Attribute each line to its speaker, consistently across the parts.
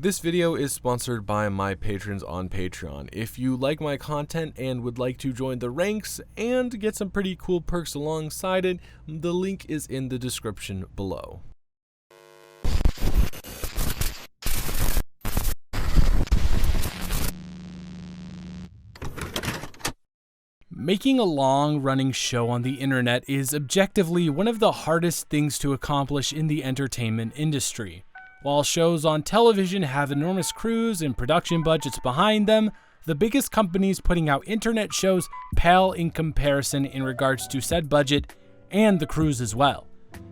Speaker 1: This video is sponsored by my patrons on Patreon. If you like my content and would like to join the ranks and get some pretty cool perks alongside it, the link is in the description below. Making a long-running show on the internet is objectively one of the hardest things to accomplish in the entertainment industry. While shows on television have enormous crews and production budgets behind them, the biggest companies putting out internet shows pale in comparison in regards to said budget and the crews as well.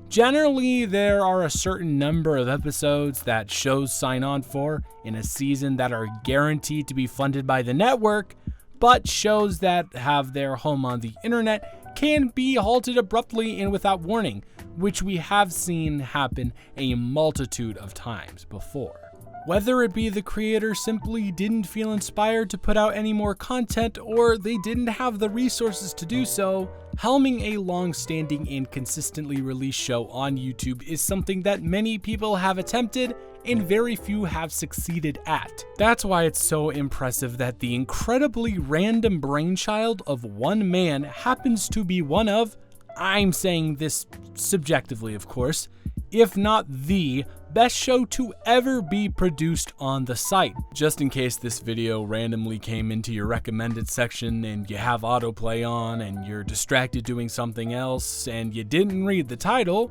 Speaker 1: Generally, there are a certain number of episodes that shows sign on for in a season that are guaranteed to be funded by the network, but shows that have their home on the internet can be halted abruptly and without warning, which we have seen happen a multitude of times before. Whether it be the creator simply didn't feel inspired to put out any more content or they didn't have the resources to do so, helming a long-standing and consistently released show on YouTube is something that many people have attempted and very few have succeeded at. That's why it's so impressive that the incredibly random brainchild of one man happens to be one of, I'm saying this subjectively of course, if not the best show to ever be produced on the site. Just in case this video randomly came into your recommended section and you have autoplay on and you're distracted doing something else and you didn't read the title,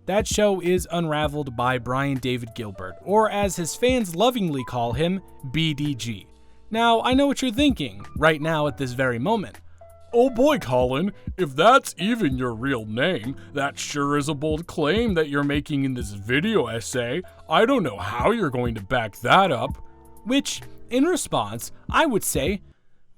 Speaker 1: that show is Unraveled by Brian David Gilbert, or as his fans lovingly call him, BDG. Now, I know what you're thinking, right now at this very moment. Oh boy, Colin, if that's even your real name, that sure is a bold claim that you're making in this video essay. I don't know how you're going to back that up. Which, in response, I would say,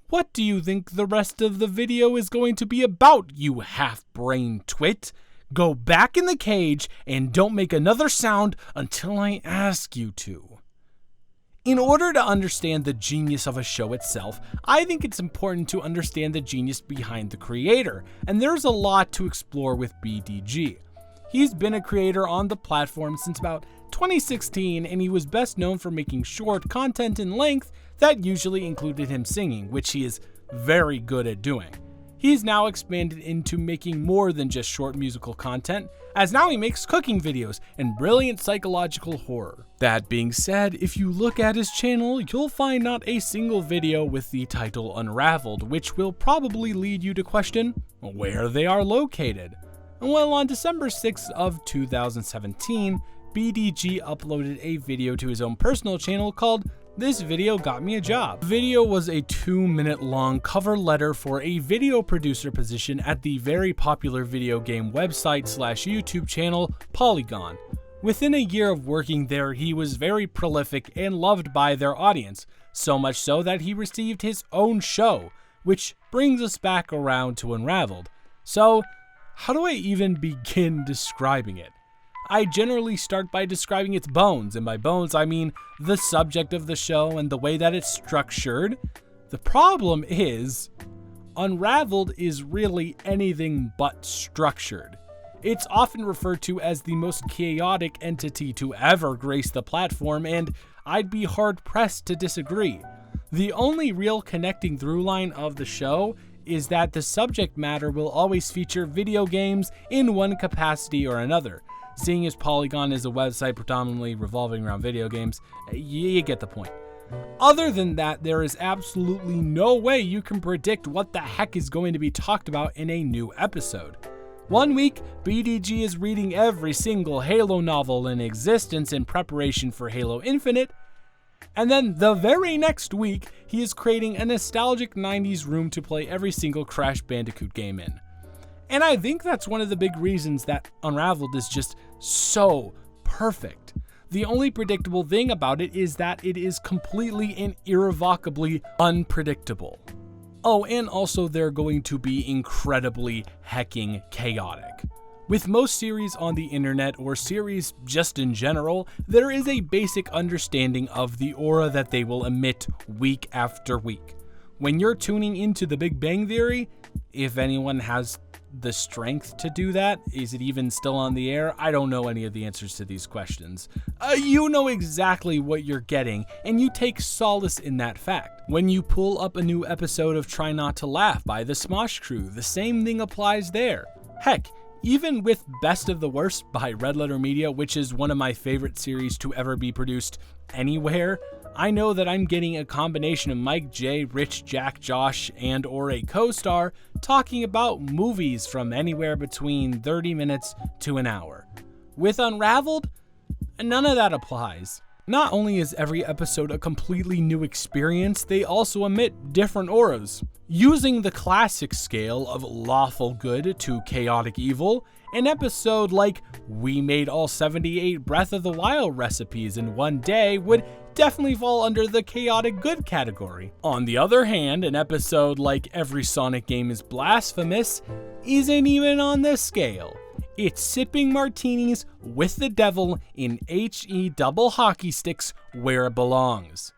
Speaker 1: what do you think the rest of the video is going to be about, you half-brained twit? Go back in the cage and don't make another sound until I ask you to. In order to understand the genius of a show itself, I think it's important to understand the genius behind the creator, and there's a lot to explore with BDG. He's been a creator on the platform since about 2016, and he was best known for making short content in length that usually included him singing, which he is very good at doing. He's now expanded into making more than just short musical content, as now he makes cooking videos and brilliant psychological horror. That being said, if you look at his channel, you'll find not a single video with the title Unraveled, which will probably lead you to question where they are located. Well, on December 6th of 2017, BDG uploaded a video to his own personal channel called This Video Got Me a Job. The video was a 2-minute long cover letter for a video producer position at the very popular video game website / YouTube channel Polygon. Within a year of working there, he was very prolific and loved by their audience, so much so that he received his own show, which brings us back around to Unraveled. So, how do I even begin describing it? I generally start by describing its bones, and by bones I mean the subject of the show and the way that it's structured. The problem is, Unraveled is really anything but structured. It's often referred to as the most chaotic entity to ever grace the platform, and I'd be hard-pressed to disagree. The only real connecting through line of the show is that the subject matter will always feature video games in one capacity or another. Seeing as Polygon is a website predominantly revolving around video games, you get the point. Other than that, there is absolutely no way you can predict what the heck is going to be talked about in a new episode. One week, BDG is reading every single Halo novel in existence in preparation for Halo Infinite, and then the very next week, he is creating a nostalgic 90s room to play every single Crash Bandicoot game in. And I think that's one of the big reasons that Unraveled is just so perfect. The only predictable thing about it is that it is completely and irrevocably unpredictable. Oh, and also they're going to be incredibly hecking chaotic. With most series on the internet, or series just in general, there is a basic understanding of the aura that they will emit week after week. When you're tuning into The Big Bang Theory, if anyone has the strength to do that? Is it even still on the air? I don't know any of the answers to these questions. You know exactly what you're getting, and you take solace in that fact. When you pull up a new episode of Try Not to Laugh by the Smosh Crew, the same thing applies there. Heck, even with Best of the Worst by Red Letter Media, which is one of my favorite series to ever be produced anywhere, I know that I'm getting a combination of Mike, Jay, Rich, Jack, Josh, and or a co-star talking about movies from anywhere between 30 minutes to an hour. With Unraveled, none of that applies. Not only is every episode a completely new experience, they also emit different auras. Using the classic scale of lawful good to chaotic evil, an episode like We Made All 78 Breath of the Wild recipes in one day would definitely fall under the chaotic good category. On the other hand, an episode like Every Sonic Game is Blasphemous isn't even on this scale. It's sipping martinis with the devil in HE double hockey sticks where it belongs.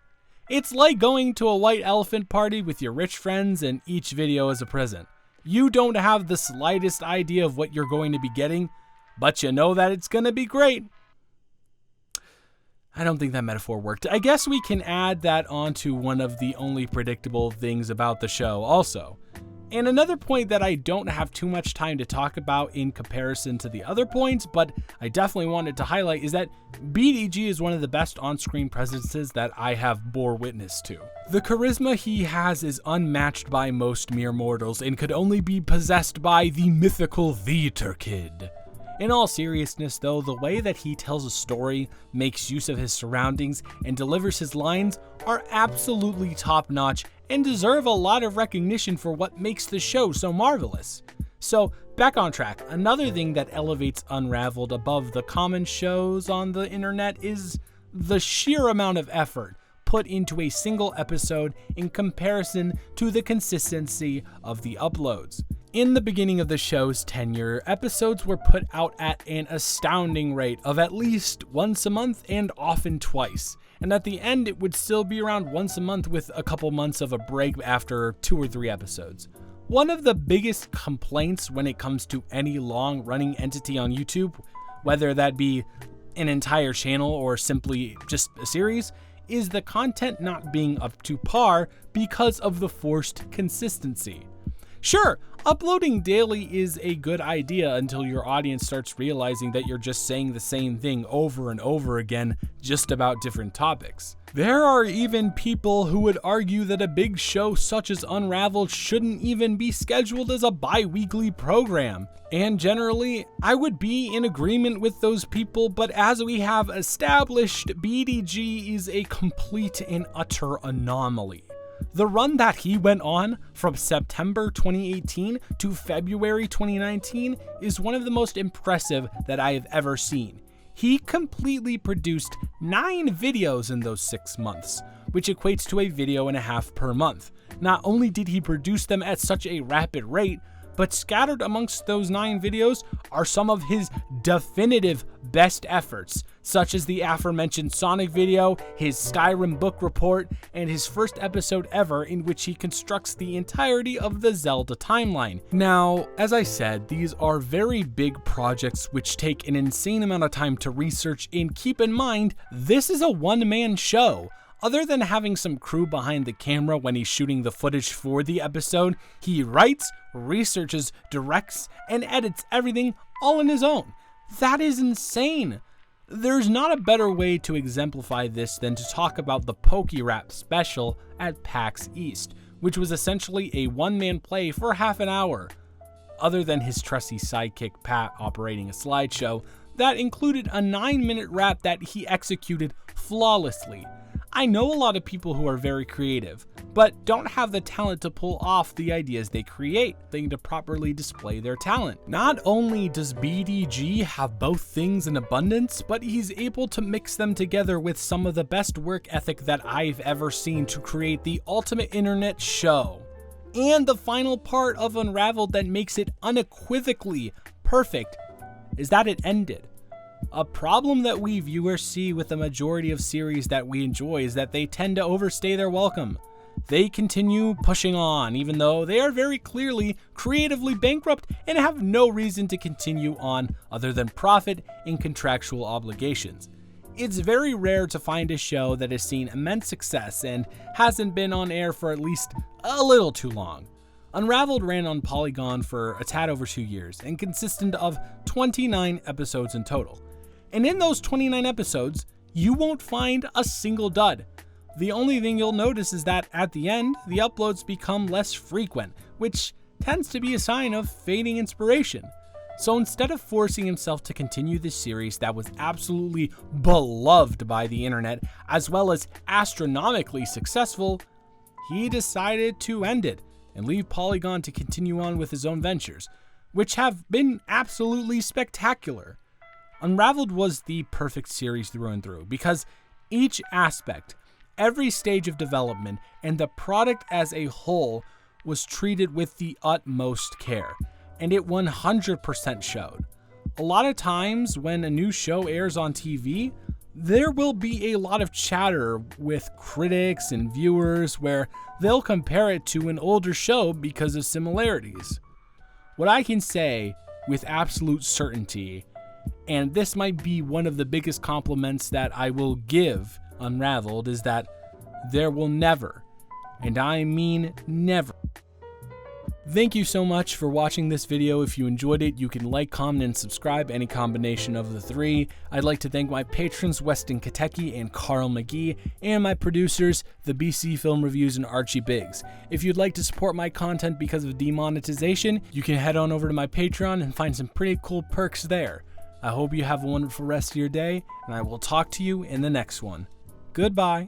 Speaker 1: It's like going to a white elephant party with your rich friends and each video is a present. You don't have the slightest idea of what you're going to be getting, but you know that it's going to be great. I don't think that metaphor worked. I guess we can add that onto one of the only predictable things about the show also. And another point that I don't have too much time to talk about in comparison to the other points, but I definitely wanted to highlight, is that BDG is one of the best on-screen presences that I have bore witness to. The charisma he has is unmatched by most mere mortals and could only be possessed by the mythical Theater Kid. In all seriousness though, the way that he tells a story, makes use of his surroundings, and delivers his lines are absolutely top-notch and deserve a lot of recognition for what makes the show so marvelous. So, back on track, another thing that elevates Unraveled above the common shows on the internet is the sheer amount of effort put into a single episode in comparison to the consistency of the uploads. In the beginning of the show's tenure, episodes were put out at an astounding rate of at least once a month and often twice. And at the end, it would still be around once a month with a couple months of a break after 2 or 3 episodes. One of the biggest complaints when it comes to any long-running entity on YouTube, whether that be an entire channel or simply just a series, is the content not being up to par because of the forced consistency. Sure, uploading daily is a good idea until your audience starts realizing that you're just saying the same thing over and over again, just about different topics. There are even people who would argue that a big show such as Unraveled shouldn't even be scheduled as a bi-weekly program. And generally, I would be in agreement with those people, but as we have established, BDG is a complete and utter anomaly. The run that he went on from September 2018 to February 2019 is one of the most impressive that I have ever seen. He completely produced 9 videos in those 6 months, which equates to a video and a half per month. Not only did he produce them at such a rapid rate, but scattered amongst those 9 videos are some of his definitive best efforts, such as the aforementioned Sonic video, his Skyrim book report, and his first episode ever in which he constructs the entirety of the Zelda timeline. Now, as I said, these are very big projects which take an insane amount of time to research, and keep in mind, this is a one-man show. Other than having some crew behind the camera when he's shooting the footage for the episode, he writes, researches, directs, and edits everything all on his own. That is insane. There's not a better way to exemplify this than to talk about the PokeRap special at PAX East, which was essentially a one-man play for half an hour. Other than his trusty sidekick Pat operating a slideshow, that included a 9-minute rap that he executed flawlessly. I know a lot of people who are very creative, but don't have the talent to pull off the ideas they create, they need to properly display their talent. Not only does BDG have both things in abundance, but he's able to mix them together with some of the best work ethic that I've ever seen to create the ultimate internet show. And the final part of Unraveled that makes it unequivocally perfect is that it ended. A problem that we viewers see with the majority of series that we enjoy is that they tend to overstay their welcome. they continue pushing on, even though they are very clearly creatively bankrupt and have no reason to continue on other than profit and contractual obligations. It's very rare to find a show that has seen immense success and hasn't been on air for at least a little too long. Unraveled ran on Polygon for a tad over 2 years and consisted of 29 episodes in total. And in those 29 episodes, you won't find a single dud. The only thing you'll notice is that at the end, the uploads become less frequent, which tends to be a sign of fading inspiration. So instead of forcing himself to continue this series that was absolutely beloved by the internet, as well as astronomically successful, he decided to end it and leave Polygon to continue on with his own ventures, which have been absolutely spectacular. Unraveled was the perfect series through and through because each aspect, every stage of development, and the product as a whole was treated with the utmost care, and it 100% showed. A lot of times when a new show airs on TV, there will be a lot of chatter with critics and viewers where they'll compare it to an older show because of similarities. What I can say with absolute certainty, and this might be one of the biggest compliments that I will give Unraveled, is that there will never, and I mean never. Thank you so much for watching this video. If you enjoyed it, you can like, comment, and subscribe, any combination of the three. I'd like to thank my patrons Weston Katecki and Carl McGee, and my producers, the BC Film Reviews and Archie Biggs. If you'd like to support my content because of demonetization, you can head on over to my Patreon and find some pretty cool perks there. I hope you have a wonderful rest of your day, and I will talk to you in the next one. Goodbye.